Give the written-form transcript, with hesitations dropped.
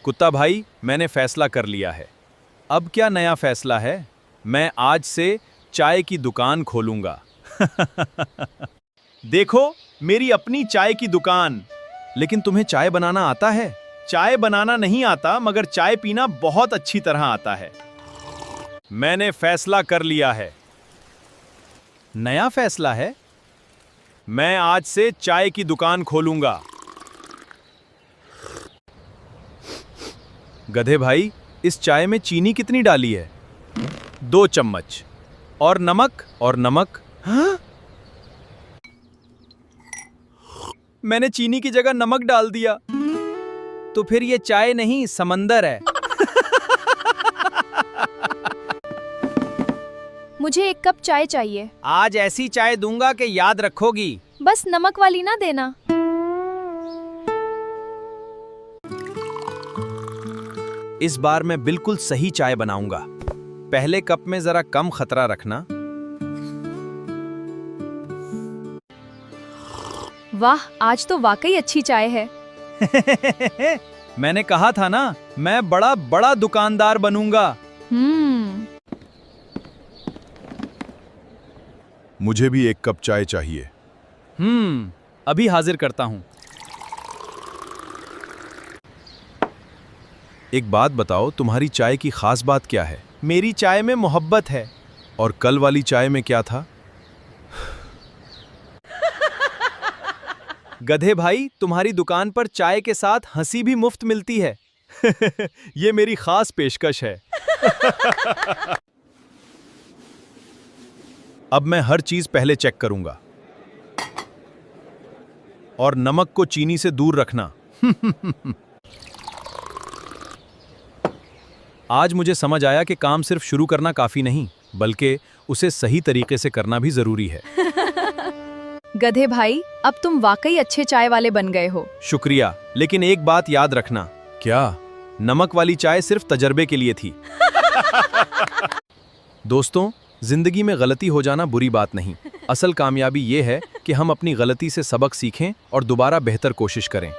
कुत्ता भाई, मैंने फैसला कर लिया है। अब क्या नया फैसला है? मैं आज से चाय की दुकान खोलूंगा। देखो, मेरी अपनी चाय की दुकान। लेकिन तुम्हें चाय बनाना आता है? चाय बनाना नहीं आता, मगर चाय पीना बहुत अच्छी तरह आता है। मैंने फैसला कर लिया है। नया फैसला है? मैं आज से चाय की दुकान खोलूंगा। गधे भाई, इस चाय में चीनी कितनी डाली है? 2 चम्मच। और नमक? हाँ? मैंने चीनी की जगह नमक डाल दिया। तो फिर ये चाय नहीं, समंदर है। मुझे 1 कप चाय चाहिए। आज ऐसी चाय दूंगा कि याद रखोगी। बस नमक वाली ना देना। इस बार मैं बिल्कुल सही चाय बनाऊंगा। पहले कप में जरा कम खतरा रखना। वाह, आज तो वाकई अच्छी चाय है। मैंने कहा था ना, मैं बड़ा बड़ा दुकानदार बनूंगा। मुझे भी 1 कप चाय चाहिए। अभी हाजिर करता हूं। एक बात बताओ, तुम्हारी चाय की खास बात क्या है? मेरी चाय में मोहब्बत है। और कल वाली चाय में क्या था? गधे भाई, तुम्हारी दुकान पर चाय के साथ हंसी भी मुफ्त मिलती है। ये मेरी खास पेशकश है। अब मैं हर चीज पहले चेक करूंगा। और नमक को चीनी से दूर रखना। आज मुझे समझ आया कि काम सिर्फ शुरू करना काफी नहीं, बल्कि उसे सही तरीके से करना भी जरूरी है। गधे भाई, अब तुम वाकई अच्छे चाय वाले बन गए हो। शुक्रिया, लेकिन एक बात याद रखना। क्या? नमक वाली चाय सिर्फ तजर्बे के लिए थी। दोस्तों, जिंदगी में गलती हो जाना बुरी बात नहीं। असल कामयाबी ये है कि हम अपनी गलती से सबक सीखें और दोबारा बेहतर कोशिश करें।